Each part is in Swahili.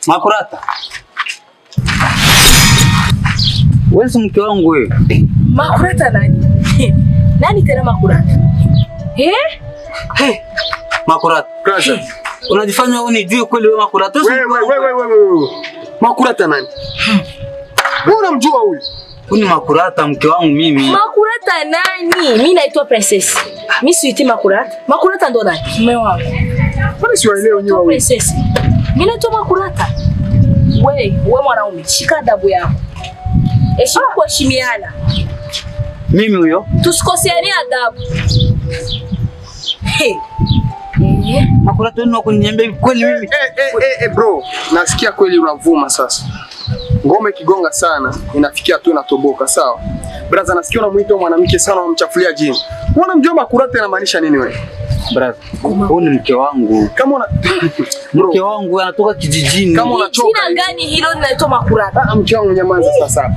Makurata. Wewe si mke wangu wewe. Makurata nani? Nani tena Makurata? Makurata. Kaza. Unajifanya wewe unijue kweli wewe Makurata? Wewe. Makurata nani? Wewe unamjua huyu? Huyu Makurata mke wangu mimi. Makurata nani? Mimi naitwa Princess. Mimi siiti Makurata. Makurata ndo nani? Mume wangu. Mbona siwaelewi nyewe wewe? Princess. Mimi naitwa Makurata. Wewe mwanaume, shika adabu yako. Heshima kuheshimiana. Mimi huyo? Tusikoseane adabu. Makurata wewe unaniambia kweli mimi? Bro, nasikia kweli unavuma sasa. Ngome kigonga sana, inafikia tu inatoboka, sawa? Brother, nasikia unamuita mwanamke sana unamchafulia jini. Unamjua Makurata inamaanisha nini wewe? Brother, huyu ni mke wangu. Kama una mke wangu anatoka kijijini. Kama unachoka. Jina gani hilo linaitwa Makurata? Mke wangu nyamaza sasa.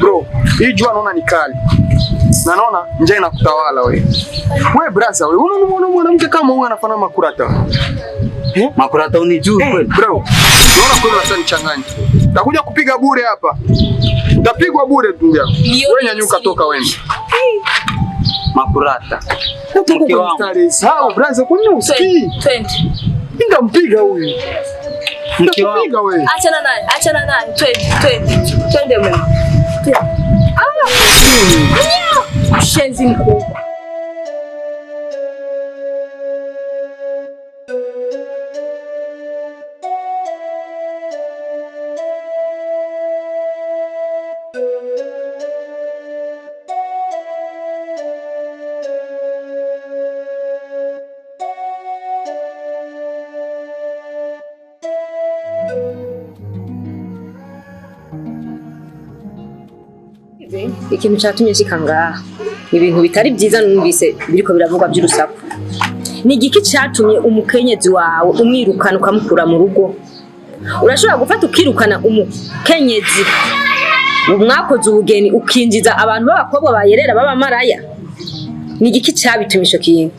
Bro, hii jua naona ni kali. Na naona njaa inakutawala wewe. Wewe brother, wewe unaona mwanamke kama huyu anafanana Makurata? Makurata unijui kweli? Bro, naona kweli unachanganya. Takuja kupiga bure hapa. Utapigwa bure tu yako. Wewe nyanyuka toka wewe. Makurata. Mke wangu. Sawa brother, kwa nini usikii? Ningampiga huyu. Mke wangu wewe. Achana naye. Twende mimi. Shenzi mkubwa. Ikintu cyatumye shikanga ibintu bitari byiza numvise biriko biravugwa by'urusaku. Ni igiki cyatumye umukenyezi wawe umwirukana ukamukura mu rugo? Urashobora gufata ukirukana umukenyezi umwakoze ubugeni ukinjiza abantu b'abakobwa bayerera baba maraya? Ni igiki cyabitumisho kintu?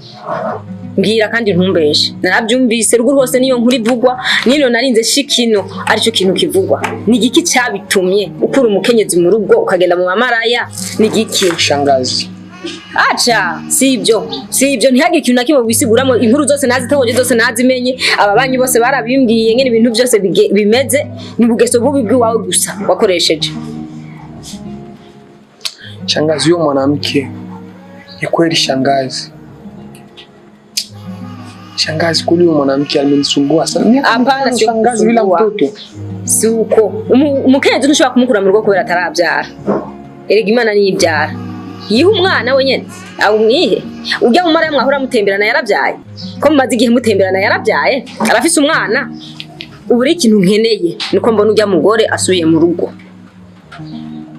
Mbwira kandi ntumbeshe. Narabyumvise rugo rwose niyo nkuri vugwa, nino narinze shikino aricyo kintu kivugwa. Ni igiki cyabitumye ukura umukenyezi mu rugo ukagenda mu mamaraya? Ni igiki? Shangazi. Acha, sibyo ntihage ikintu nakimwe wisiguramo. Inkuru zose nazitoje zose nazimenye, ababanyi bose barabimbwiye ngene ibintu byose bimeze. Ni bugeso bubi bwawe gusa wakoresheje. Shangazi, huyo mwanamke ni kweli shangazi. Shangazi, kuli mwanamke amenisumbua sana. Hapana, sio shangazi bila mtoto. Si uko. Umukenyezi ntushobora kumukura mu rugo kubera atarabyara. Erega Imana ni ibyara. Yiha umwana we nyene awumwihe. Ujya mu mara mwahora mutemberana yarabyaye. Ko mumaze igihe mutemberana yarabyaye. Arafise umwana. Uburi ikintu nkeneye niko mbona ujya mugore asubiye mu rugo.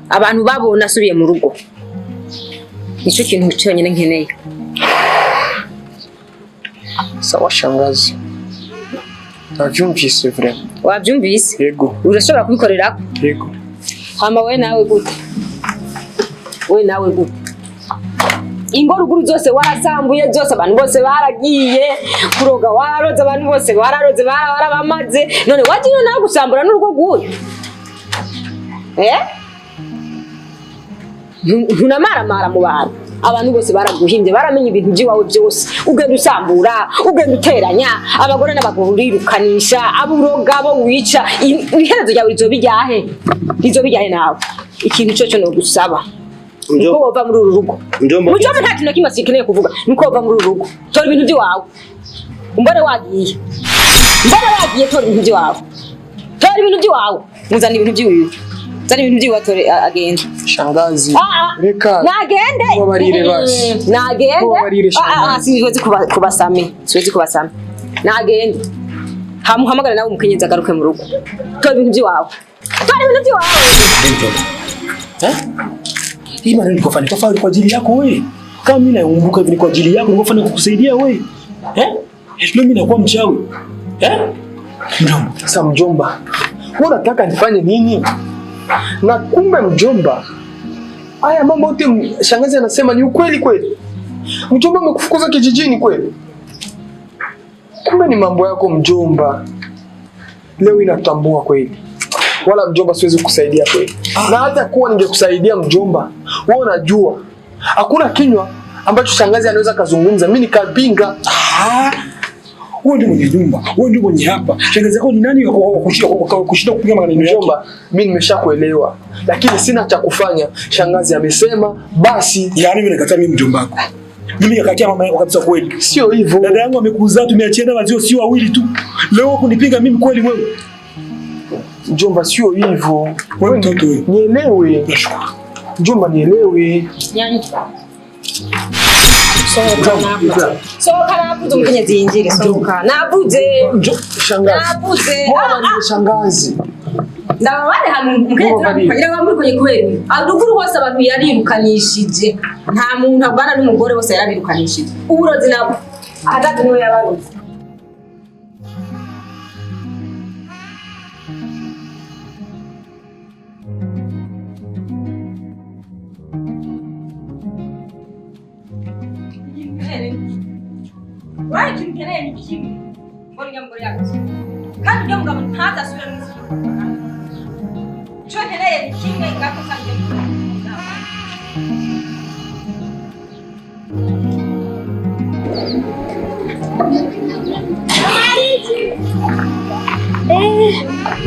Abantu babona asubiye mu rugo. Nico kintu cyonyine nkeneye. Sawa shangazi. Navyumvise vrema. Wabyumvise? Yego. Urashobora kubikorera? Yego. Hama we nawe gute? Ingoruguru zose warasambuye zose abantu bose baragiye kuroga wararoze abantu bose bararoze barabamaze none wagiye nawe gusambura n'urugo guyo ntunamaramara mu bantu abantu bose baraguhimbye baramenye ibintu by'iwawe byose ugenda usambura ugenda uteranya abagore n'abagabo urirukanisha aburoga bo wica iherezo ryawe rizobijyahe nawe ikintu cyo no gusaba Niko wava muri uru rugo. Mujomba nta kintu kimwe sikeneye kuvuga. Niko wava muri uru rugo. Tora ibintu by'iwawe. Umbare wagiye. Tora ibintu by'iwawe. Tora ibintu by'iwawe. Muzana ibintu by'iwiwe. Zana ibintu by'iwawe tore agenda. Shangazi. Reka. Nagende. Kubabarire basi. Nagende. Kubabarire shangazi. Siwezi kubasame. Nagende. Hamuhamagara nawe umukenyezi agaruke mu rugo. Tora ibintu by'iwawe. Tora ibintu by'iwawe. Hii maneno nikofanya tofauti kwa ajili yako wewe. Kama mimi naumbuka hivi kwa ajili yako nikofanya kukusaidia wewe. Ndio mimi nakuwa mchawi. Mjomba. Sasa mjomba, wewe unataka nifanye nini? Na kumbe mjomba, haya mambo yote shangazi anasema ni ukweli kweli? Mjomba amekufukuza kijijini kweli? Kumbe ni mambo yako mjomba. leo inatambua kweli. Wala mjomba siwezi kusaidia kweli. Na hata kuwa ningekusaidia mjomba, wewe unajua hakuna kinywa ambacho shangazi anaweza kazungumza mimi nikapinga. Wewe ndio mwenye nyumba, wewe ndio mwenye hapa. Shangazi yako ni nani kushinda kupiga maneno yake? Mjomba, mimi nimeshakuelewa, lakini sina cha kufanya. Shangazi amesema basi. Yaani mimi nakataa mimi mjomba wako. Mimi nikakia mama yako kabisa kweli. Sio hivyo. Dada yangu amekuzaa, tumeachiana wazio sio wawili tu. Leo kunipinga mimi kweli wewe? Mjomba, sio hivyo. Wewe mtoto wewe. Nielewe. Nashukuru. Mjomba, nielewe. Yani. Soka nabuze umukenyezi yinjire soka. Nabuze. Shangazi. Nabuze. Mbona shangazi? Ndababane hano umukenyezi kugira ngo muri kwenye kweli. Adukuru hose abantu yarirukanishije. Nta muntu abana n'umugore bose yarabirukanishije. Uburozi nabo atatu niwe yabarozi. Why can get any kimwe? Mbona mgore yako? Kandi ndio mgabo ntaza sura n'isi. Choke naye kimwe ngako sanje.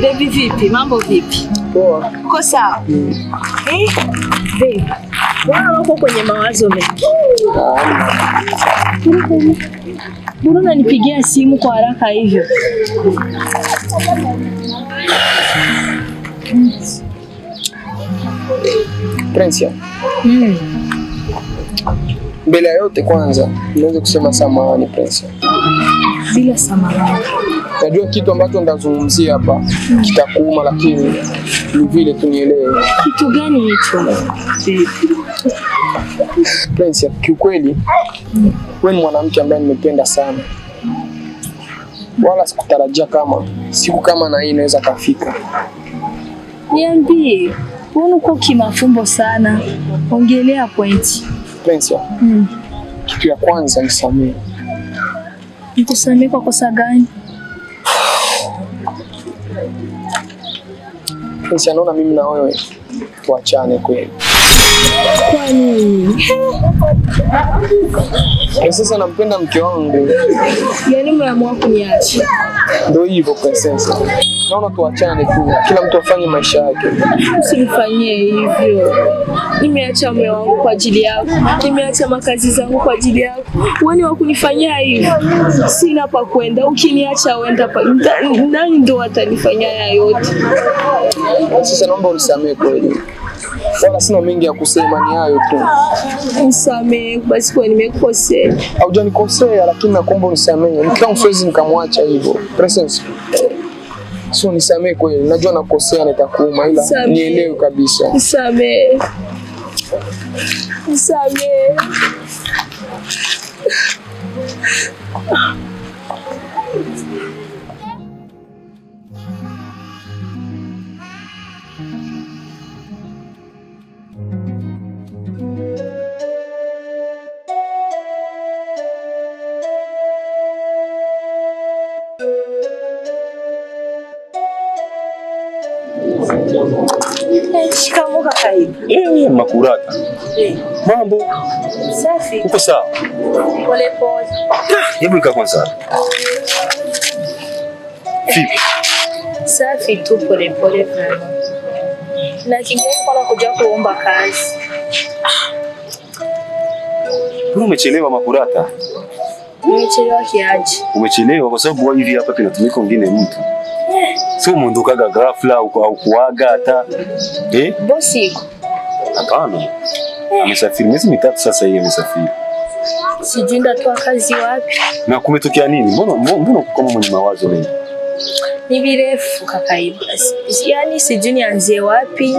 Baby vipi? Mambo vipi? Poa. Uko sawa? Baby. Mbona uko kwenye mawazo mengi? Mbona unanipigia simu kwa haraka hivyo? Prince. Mbele ya yote kwanza, niweze kusema samahani Prince. Bila samahani. Najua kitu ambacho ndazungumzia hapa kitakuuma, lakini ni vile tunielewe. Kitu gani hicho? Prince, kiukweli wewe ni mwanamke ambaye nimependa sana. Wala sikutarajia kama siku kama na hii inaweza kafika. Niambie, uko kimafumbo sana. Ongelea pointi. Prince, kitu ya kwanza nisamehe. Nikusamehe kwa kosa gani? Prince, naona mimi na wewe tuachane kweli. Kwa nini? Sasa nampenda mke wangu. Yaani umeamua kuniacha. Ndio hivyo Princess. Naona tuachane tu. Kila mtu afanye maisha yake. Usinifanyie hivyo. Nimeacha mume wangu kwa ajili yako. Nimeacha makazi zangu kwa ajili yako. Wewe wa kunifanyia hivyo. Sina pa kwenda. Ukiniacha uenda pa. Nani ndo atanifanyia yote? Sasa naomba unisamehe kweli. Wala sina mengi ya kusema, ni hayo tu. Nisamehe basi kwa nimekosea. Haujanikosea, lakini nakuomba unisamehe. Nikiwa siwezi nikamwacha hivyo. Presence. So nisamehe kweli. Najua nakosea, nitakuuma, ila nielewe kabisa. Nisamehe. Nisamehe. Shikamoo kaka. Makurata. Mambo. Safi. Uko sawa? Pole pole. Hebu nika kwanza. Vipi? Safi tu pole pole sana. Na kingine kwa kuja kuomba kazi. Wewe umechelewa Makurata. Umechelewa kiaje? Umechelewa kwa sababu hivi hapa kinatumika mwingine mtu. Sio muondokaga ghafla au kuaga hata. Bosi yuko. Hapana. Amesafiri miezi mitatu sasa hivi amesafiri. Sijui ndatoa kazi wapi. Na kumetokea nini? Mbona kama mwenye mawazo mengi? Ni virefu kaka hivi. Yaani sijui nianzie wapi.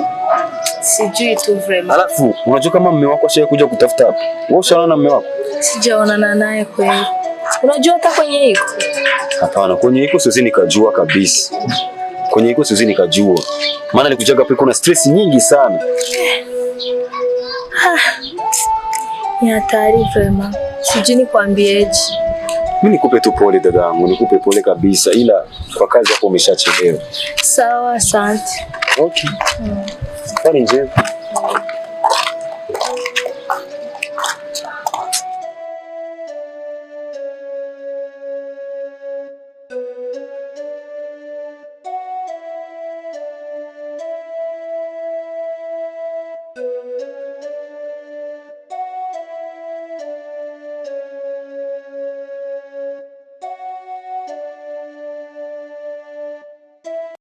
Sijui tu vraiment. Alafu unajua kama mume wako ashaye kuja kutafuta hapa. Wewe ushaona mume wako? Sijaonana naye kweli. Unajua hata kwenye hiko? Hapana, kwenye hiko siwezi nikajua kabisa. Kwenye hiko siwezi nikajua. Maana nilikujaga hapo kuna stress nyingi sana. Ni hatari vraiment. Sijui nikwambieje. Mimi nikupe tu pole dadangu, nikupe pole kabisa, ila kwa kazi hapo umeshachelewa. Sawa, asante. Okay. Safari njema.